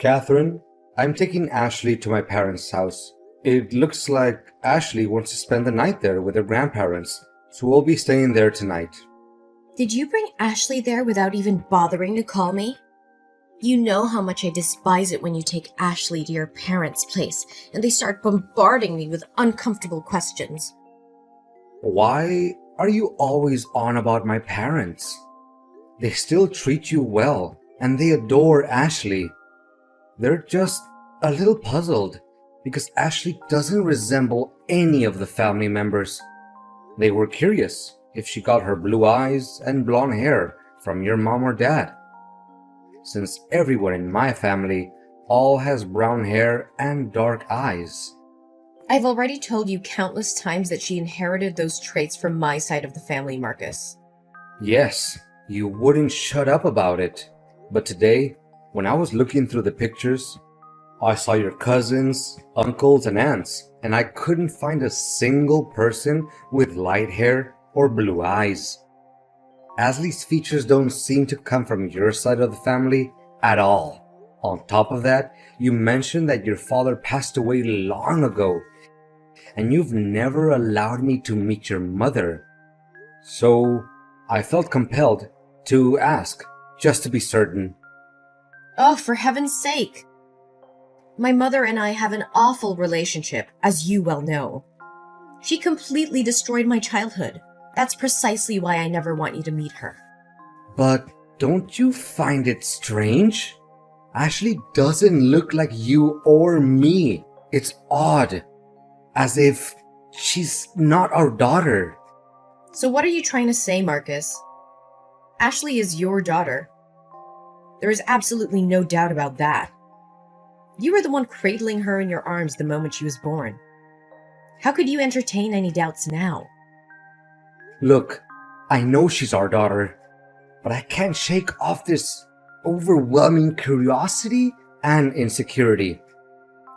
Catherine, I'm taking Ashley to my parents' house. It looks like Ashley wants to spend the night there with her grandparents, so we'll be staying there tonight. Did you bring Ashley there without even bothering to call me? You know how much I despise it when you take Ashley to your parents' place and they start bombarding me with uncomfortable questions. Why are you always on about my parents? They still treat you well, and they adore Ashley. They're just a little puzzled because Ashley doesn't resemble any of the family members. They were curious if she got her blue eyes and blonde hair from your mom or dad, since everyone in my family all has brown hair and dark eyes. I've already told you countless times that she inherited those traits from my side of the family, Marcus. Yes, you wouldn't shut up about it. But today, when I was looking through the pictures, I saw your cousins, uncles, and aunts, and I couldn't find a single person with light hair or blue eyes. Ashley's features don't seem to come from your side of the family at all. On top of that, you mentioned that your father passed away long ago, and you've never allowed me to meet your mother. So I felt compelled to ask, just to be certain. Oh, for heaven's sake! My mother and I have an awful relationship, as you well know. She completely destroyed my childhood. That's precisely why I never want you to meet her. But don't you find it strange? Ashley doesn't look like you or me. It's odd. As if she's not our daughter. So what are you trying to say, Marcus? Ashley is your daughter. There is absolutely no doubt about that. You were the one cradling her in your arms the moment she was born. How could you entertain any doubts now? Look, I know she's our daughter, but I can't shake off this overwhelming curiosity and insecurity.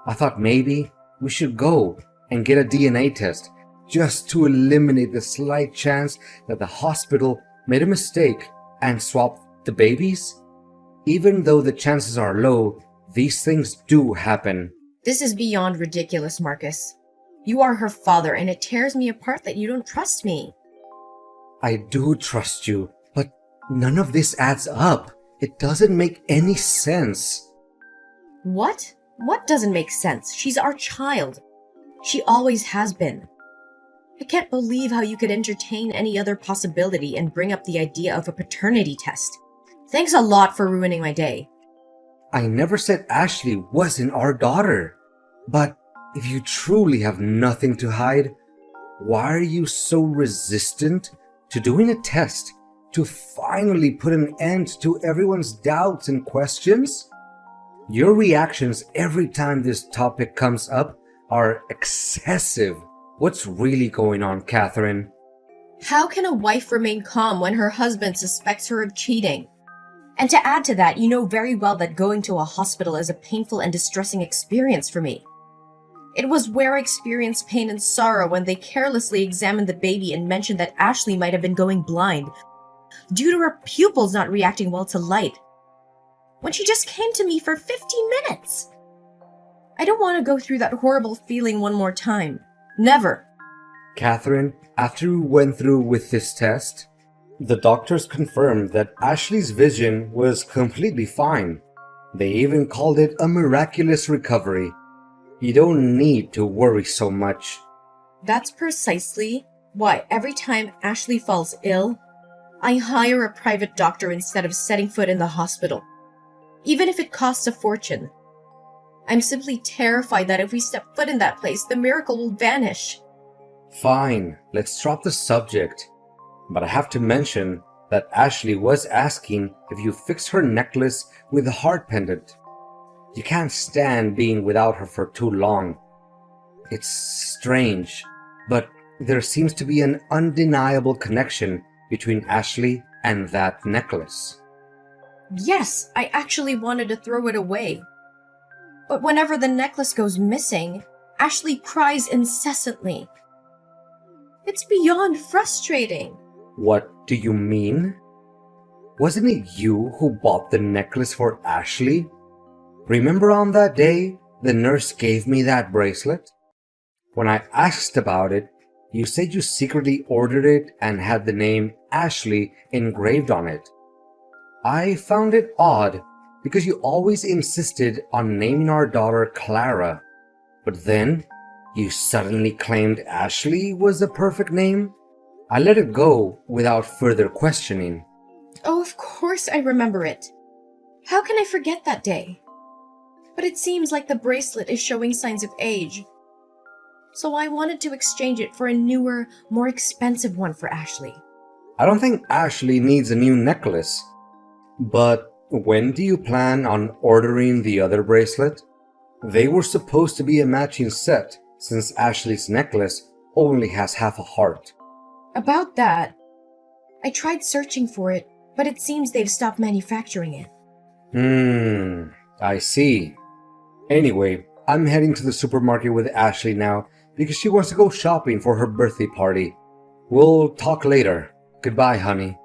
I thought maybe we should go and get a DNA test just to eliminate the slight chance that the hospital made a mistake and swapped the babies. Even though the chances are low, these things do happen. This is beyond ridiculous, Marcus. You are her father, and it tears me apart that you don't trust me. I do trust you, but none of this adds up. It doesn't make any sense. What? What doesn't make sense? She's our child. She always has been. I can't believe how you could entertain any other possibility and bring up the idea of a paternity test. Thanks a lot for ruining my day. I never said Ashley wasn't our daughter. But if you truly have nothing to hide, why are you so resistant to doing a test to finally put an end to everyone's doubts and questions? Your reactions every time this topic comes up are excessive. What's really going on, Catherine? How can a wife remain calm when her husband suspects her of cheating? And to add to that, you know very well that going to a hospital is a painful and distressing experience for me. It was where I experienced pain and sorrow when they carelessly examined the baby and mentioned that Ashley might have been going blind due to her pupils not reacting well to light, when she just came to me for 15 minutes. I don't want to go through that horrible feeling one more time. Never. Catherine, after we went through with this test, the doctors confirmed that Ashley's vision was completely fine. They even called it a miraculous recovery. You don't need to worry so much. That's precisely why every time Ashley falls ill, I hire a private doctor instead of setting foot in the hospital, even if it costs a fortune. I'm simply terrified that if we step foot in that place, the miracle will vanish. Fine, let's drop the subject. But I have to mention that Ashley was asking if you fix her necklace with a heart pendant. You can't stand being without her for too long. It's strange, but there seems to be an undeniable connection between Ashley and that necklace. Yes, I actually wanted to throw it away. But whenever the necklace goes missing, Ashley cries incessantly. It's beyond frustrating. What do you mean? Wasn't it you who bought the necklace for Ashley? Remember on that day the nurse gave me that bracelet? When I asked about it, you said you secretly ordered it and had the name Ashley engraved on it. I found it odd because you always insisted on naming our daughter Clara, but then you suddenly claimed Ashley was the perfect name. I let it go without further questioning. Oh, of course I remember it. How can I forget that day? But it seems like the bracelet is showing signs of age. So I wanted to exchange it for a newer, more expensive one for Ashley. I don't think Ashley needs a new necklace. But when do you plan on ordering the other bracelet? They were supposed to be a matching set since Ashley's necklace only has half a heart. About that, I tried searching for it, but it seems they've stopped manufacturing it. I see. Anyway, I'm heading to the supermarket with Ashley now because she wants to go shopping for her birthday party. We'll talk later. Goodbye, honey.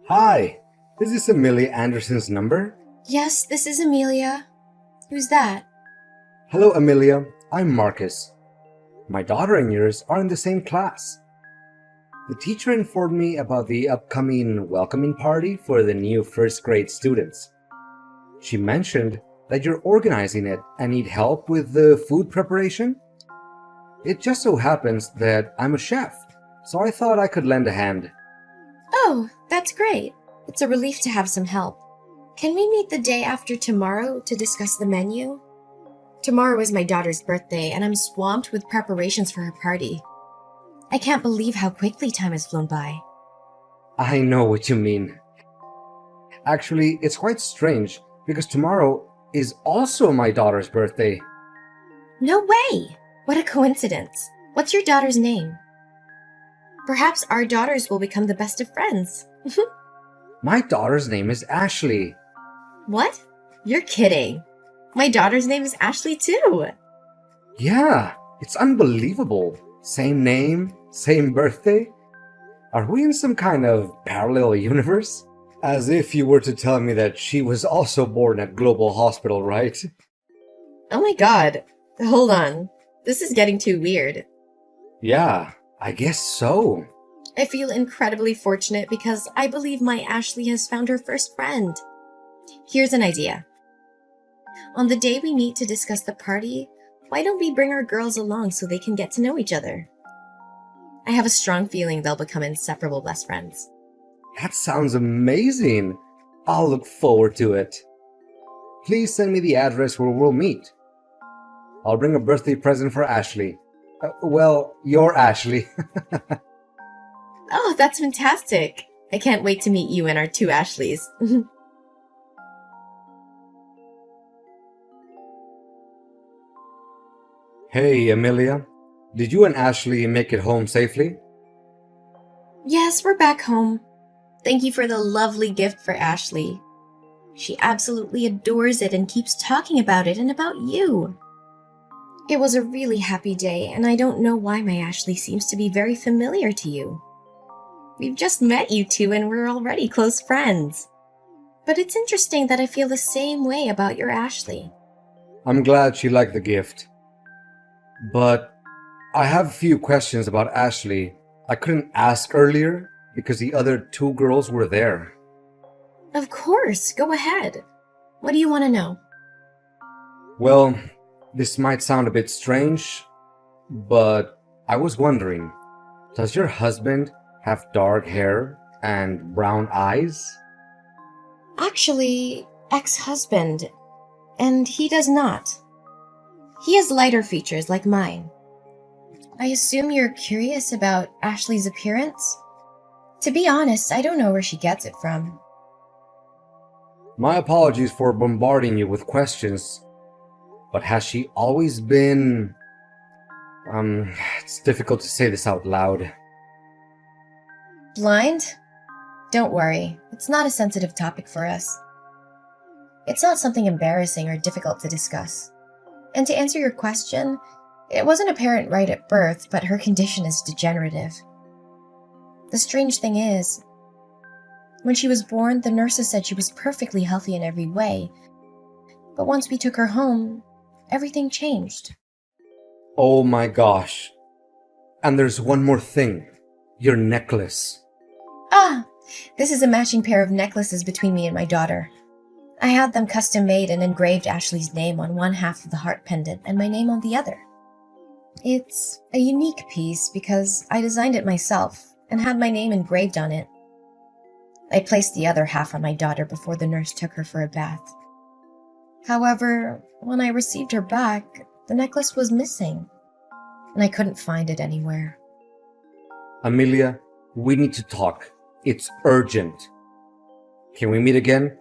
Hi, is this Amelia Anderson's number? Yes, this is Amelia. Who's that? Hello, Amelia. I'm Marcus. My daughter and yours are in the same class. The teacher informed me about the upcoming welcoming party for the new first grade students. She mentioned that you're organizing it and need help with the food preparation. It just so happens that I'm a chef, so I thought I could lend a hand. Oh, that's great. It's a relief to have some help. Can we meet the day after tomorrow to discuss the menu? Tomorrow is my daughter's birthday, and I'm swamped with preparations for her party. I can't believe how quickly time has flown by. I know what you mean. Actually, it's quite strange because tomorrow is also my daughter's birthday. No way! What a coincidence. What's your daughter's name? Perhaps our daughters will become the best of friends. My daughter's name is Ashley. What? You're kidding. My daughter's name is Ashley too. Yeah, it's unbelievable. Same name, same birthday. Are we in some kind of parallel universe? As if you were to tell me that she was also born at Global Hospital, right? Oh my god. Hold on. This is getting too weird. Yeah, I guess so. I feel incredibly fortunate because I believe my Ashley has found her first friend. Here's an idea. On the day we meet to discuss the party, why don't we bring our girls along so they can get to know each other? I have a strong feeling they'll become inseparable best friends. That sounds amazing. I'll look forward to it. Please send me the address where we'll meet. I'll bring a birthday present for Ashley. Well, your Ashley. Oh, that's fantastic. I can't wait to meet you and our two Ashleys. Hey, Amelia. Did you and Ashley make it home safely? Yes, we're back home. Thank you for the lovely gift for Ashley. She absolutely adores it and keeps talking about it and about you. It was a really happy day, and I don't know why my Ashley seems to be very familiar to you. We've just met you two and we're already close friends. But it's interesting that I feel the same way about your Ashley. I'm glad she liked the gift. But I have a few questions about Ashley I couldn't ask earlier because the other two girls were there. Of course, go ahead. What do you want to know? Well, this might sound a bit strange, but I was wondering, does your husband have dark hair and brown eyes? Actually, ex-husband, and he does not. He has lighter features like mine. I assume you're curious about Ashley's appearance? To be honest, I don't know where she gets it from. My apologies for bombarding you with questions, but has she always been... it's difficult to say this out loud. Blind? Don't worry, it's not a sensitive topic for us. It's not something embarrassing or difficult to discuss. And to answer your question, it wasn't apparent right at birth, but her condition is degenerative. The strange thing is, When she was born, the nurses said she was perfectly healthy in every way. But once we took her home, everything changed. Oh my gosh. And there's one more thing. Your necklace. Ah, this is a matching pair of necklaces between me and my daughter. I had them custom made and engraved Ashley's name on one half of the heart pendant and my name on the other. It's a unique piece because I designed it myself and had my name engraved on it. I placed the other half on my daughter before the nurse took her for a bath. However, when I received her back, the necklace was missing, and I couldn't find it anywhere. Amelia, we need to talk. It's urgent. Can we meet again?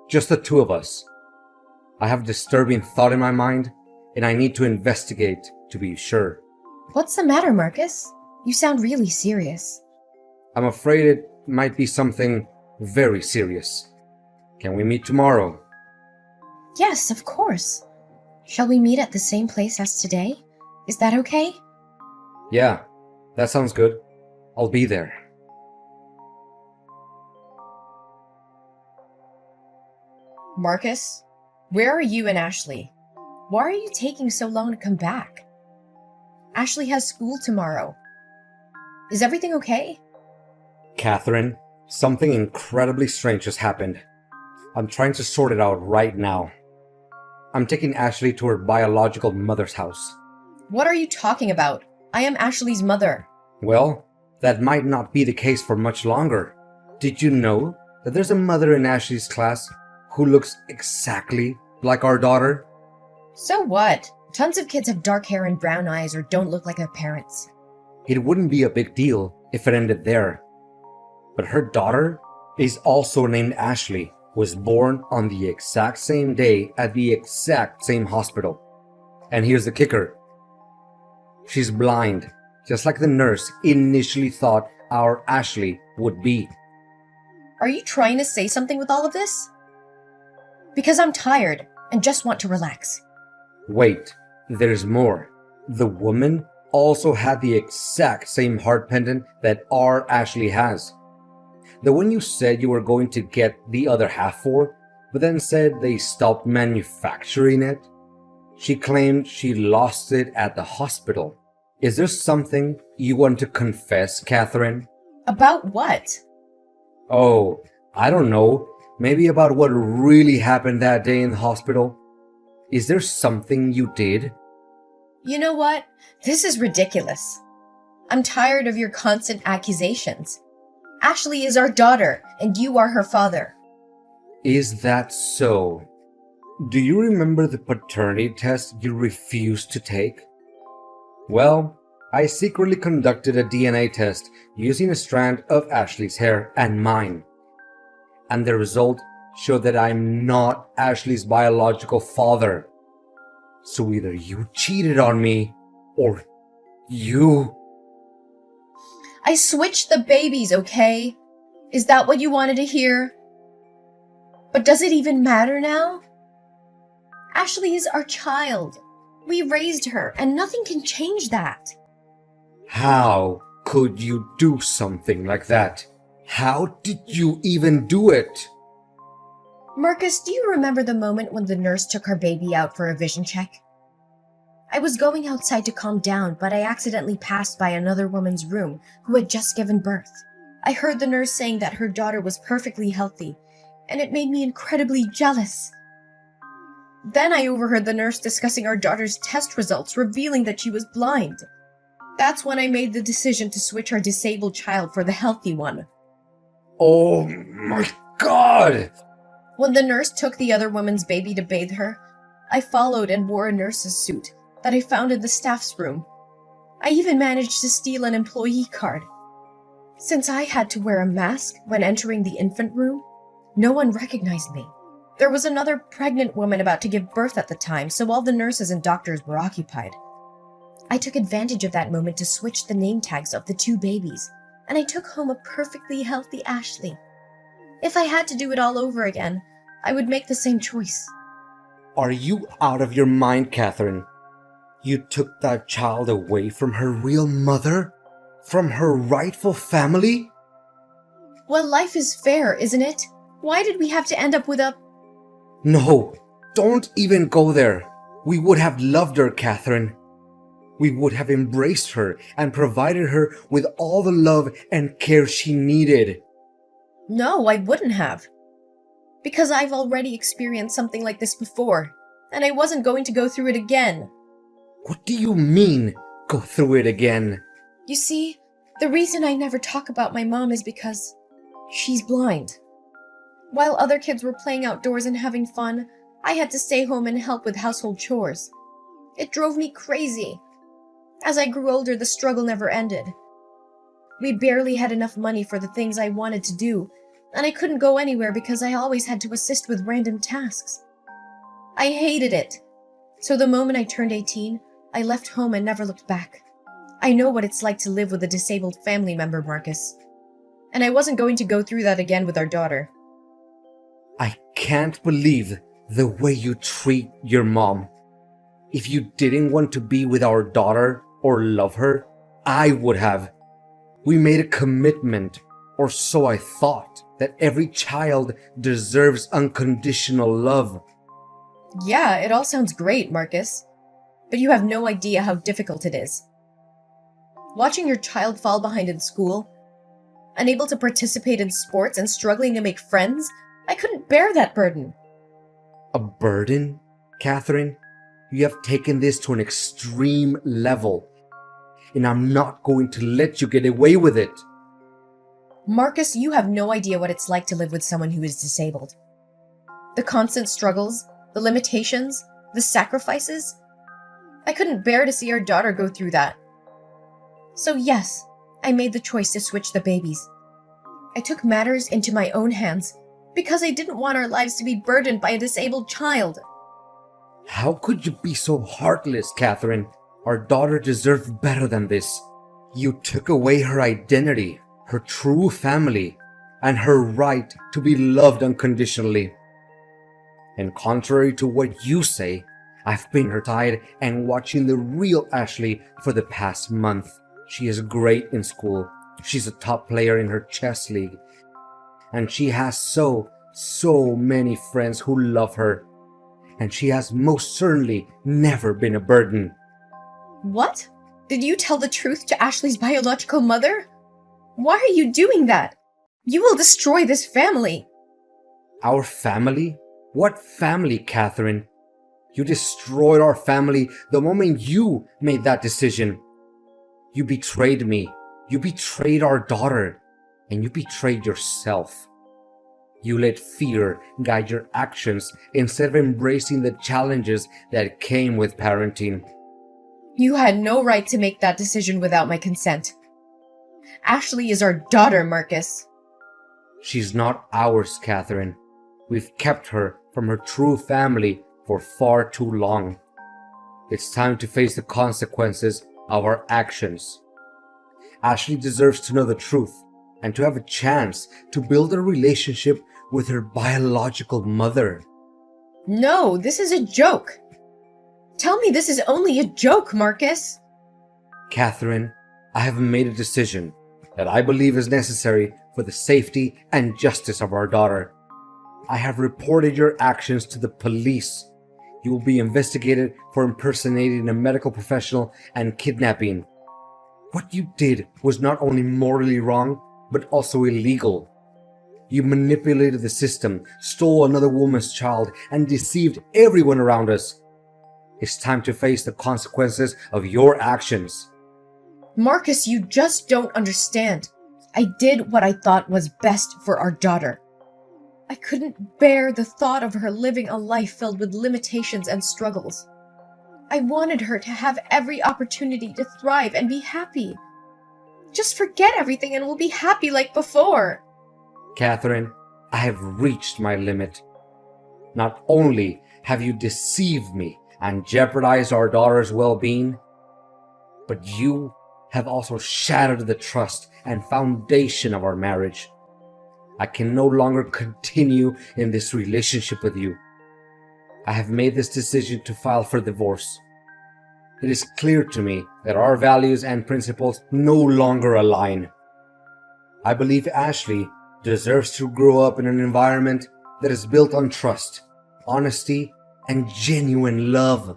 Just the two of us. I have a disturbing thought in my mind, and I need to investigate to be sure. What's the matter, Marcus? You sound really serious. I'm afraid it might be something very serious. Can we meet tomorrow? Yes, of course. Shall we meet at the same place as today? Is that okay? Yeah, that sounds good. I'll be there. Marcus, where are you and Ashley? Why are you taking so long to come back? Ashley has school tomorrow. Is everything okay? Catherine, something incredibly strange has happened. I'm trying to sort it out right now. I'm taking Ashley to her biological mother's house. What are you talking about? I am Ashley's mother. Well, that might not be the case for much longer. Did you know that there's a mother in Ashley's class who looks exactly like our daughter? So what? Tons of kids have dark hair and brown eyes or don't look like their parents. It wouldn't be a big deal if it ended there. But her daughter is also named Ashley, was born on the exact same day at the exact same hospital. And here's the kicker. She's blind, just like the nurse initially thought our Ashley would be. Are you trying to say something with all of this? Because I'm tired and just want to relax. Wait, there's more. The woman also had the exact same heart pendant that our Ashley has. The one you said you were going to get the other half for, but then said they stopped manufacturing it. She claimed she lost it at the hospital. Is there something you want to confess, Catherine? About what? Oh, I don't know. Maybe about what really happened that day in the hospital. Is there something you did? You know what? This is ridiculous. I'm tired of your constant accusations. Ashley is our daughter, and you are her father. Is that so? Do you remember the paternity test you refused to take? Well, I secretly conducted a DNA test using a strand of Ashley's hair and mine. And the result showed that I'm not Ashley's biological father. So either you cheated on me, or you... I switched the babies, okay? Is that what you wanted to hear? But does it even matter now? Ashley is our child. We raised her, and nothing can change that. How could you do something like that? How did you even do it? Marcus, do you remember the moment when the nurse took her baby out for a vision check? I was going outside to calm down, but I accidentally passed by another woman's room who had just given birth. I heard the nurse saying that her daughter was perfectly healthy, and it made me incredibly jealous. Then I overheard the nurse discussing our daughter's test results, revealing that she was blind. That's when I made the decision to switch our disabled child for the healthy one. Oh my God! When the nurse took the other woman's baby to bathe her, I followed and wore a nurse's suit that I found in the staff's room. I even managed to steal an employee card. Since I had to wear a mask when entering the infant room, no one recognized me. There was another pregnant woman about to give birth at the time, so all the nurses and doctors were occupied. I took advantage of that moment to switch the name tags of the two babies, and I took home a perfectly healthy Ashley. If I had to do it all over again, I would make the same choice. Are you out of your mind, Catherine? You took that child away from her real mother? From her rightful family? Well, life is fair, isn't it? Why did we have to end up with a... No, don't even go there. We would have loved her, Catherine. We would have embraced her and provided her with all the love and care she needed. No, I wouldn't have. Because I've already experienced something like this before, and I wasn't going to go through it again. What do you mean, go through it again? You see, the reason I never talk about my mom is because she's blind. While other kids were playing outdoors and having fun, I had to stay home and help with household chores. It drove me crazy. As I grew older, the struggle never ended. We barely had enough money for the things I wanted to do, and I couldn't go anywhere because I always had to assist with random tasks. I hated it. So the moment I turned 18, I left home and never looked back. I know what it's like to live with a disabled family member, Marcus. And I wasn't going to go through that again with our daughter. I can't believe the way you treat your mom. If you didn't want to be with our daughter or love her, I would have. We made a commitment, or so I thought, that every child deserves unconditional love. Yeah, it all sounds great, Marcus. But you have no idea how difficult it is. Watching your child fall behind in school, unable to participate in sports and struggling to make friends, I couldn't bear that burden. A burden, Catherine? You have taken this to an extreme level, and I'm not going to let you get away with it. Marcus, you have no idea what it's like to live with someone who is disabled. The constant struggles, the limitations, the sacrifices. I couldn't bear to see our daughter go through that. So yes, I made the choice to switch the babies. I took matters into my own hands because I didn't want our lives to be burdened by a disabled child. How could you be so heartless, Catherine? Our daughter deserved better than this. You took away her identity, her true family, and her right to be loved unconditionally. And contrary to what you say, I've been her side and watching the real Ashley for the past month. She is great in school. She's a top player in her chess league. And she has so many friends who love her. And she has most certainly never been a burden. What? Did you tell the truth to Ashley's biological mother? Why are you doing that? You will destroy this family. Our family? What family, Catherine? You destroyed our family the moment you made that decision. You betrayed me. You betrayed our daughter. And you betrayed yourself. You let fear guide your actions instead of embracing the challenges that came with parenting. You had no right to make that decision without my consent. Ashley is our daughter, Marcus. She's not ours, Catherine. We've kept her from her true family for far too long. It's time to face the consequences of our actions. Ashley deserves to know the truth and to have a chance to build a relationship with her biological mother. No, this is a joke. Tell me this is only a joke, Marcus. Catherine, I have made a decision that I believe is necessary for the safety and justice of our daughter. I have reported your actions to the police. You will be investigated for impersonating a medical professional and kidnapping. What you did was not only morally wrong, but also illegal. You manipulated the system, stole another woman's child, and deceived everyone around us. It's time to face the consequences of your actions. Marcus, you just don't understand. I did what I thought was best for our daughter. I couldn't bear the thought of her living a life filled with limitations and struggles. I wanted her to have every opportunity to thrive and be happy. Just forget everything and we'll be happy like before. Catherine, I have reached my limit. Not only have you deceived me and jeopardized our daughter's well-being, but you have also shattered the trust and foundation of our marriage. I can no longer continue in this relationship with you. I have made this decision to file for divorce. It is clear to me that our values and principles no longer align. I believe Ashley deserves to grow up in an environment that is built on trust, honesty, and genuine love.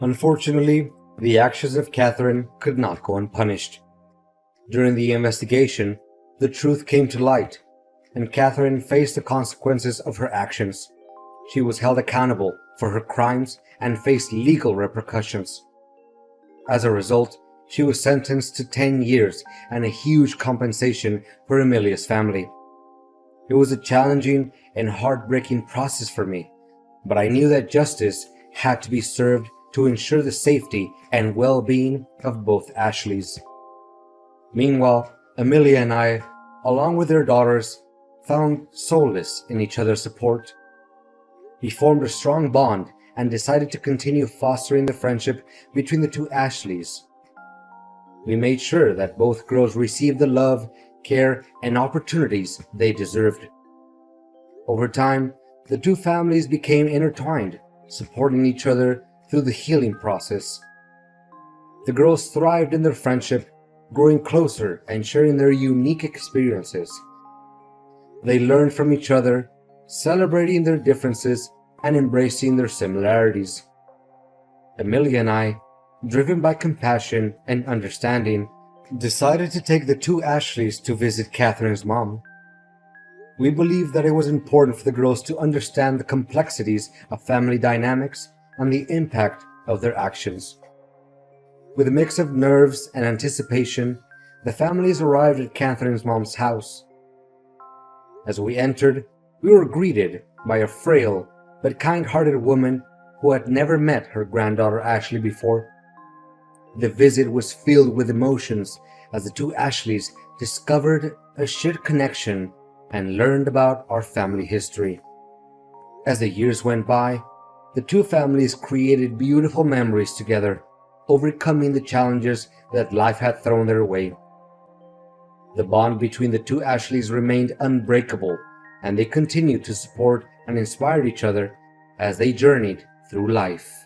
Unfortunately, the actions of Catherine could not go unpunished. During the investigation, the truth came to light, and Catherine faced the consequences of her actions. She was held accountable for her crimes and faced legal repercussions. As a result, she was sentenced to 10 years and a huge compensation for Emilia's family. It was a challenging and heartbreaking process for me, but I knew that justice had to be served to ensure the safety and well-being of both Ashleys. Meanwhile, Emilia and I, along with their daughters, found solace in each other's support. We formed a strong bond and decided to continue fostering the friendship between the two Ashleys. We made sure that both girls received the love, care, and opportunities they deserved. Over time, the two families became intertwined, supporting each other through the healing process. The girls thrived in their friendship, growing closer and sharing their unique experiences. They learned from each other, celebrating their differences and embracing their similarities. Emilia and I, driven by compassion and understanding, decided to take the two Ashleys to visit Catherine's mom. We believed that it was important for the girls to understand the complexities of family dynamics and the impact of their actions. With a mix of nerves and anticipation, the families arrived at Catherine's mom's house. As we entered, we were greeted by a frail but kind-hearted woman who had never met her granddaughter Ashley before. The visit was filled with emotions as the two Ashleys discovered a shared connection and learned about our family history. As the years went by, the two families created beautiful memories together, overcoming the challenges that life had thrown their way. The bond between the two Ashleys remained unbreakable, and they continued to support and inspire each other as they journeyed through life.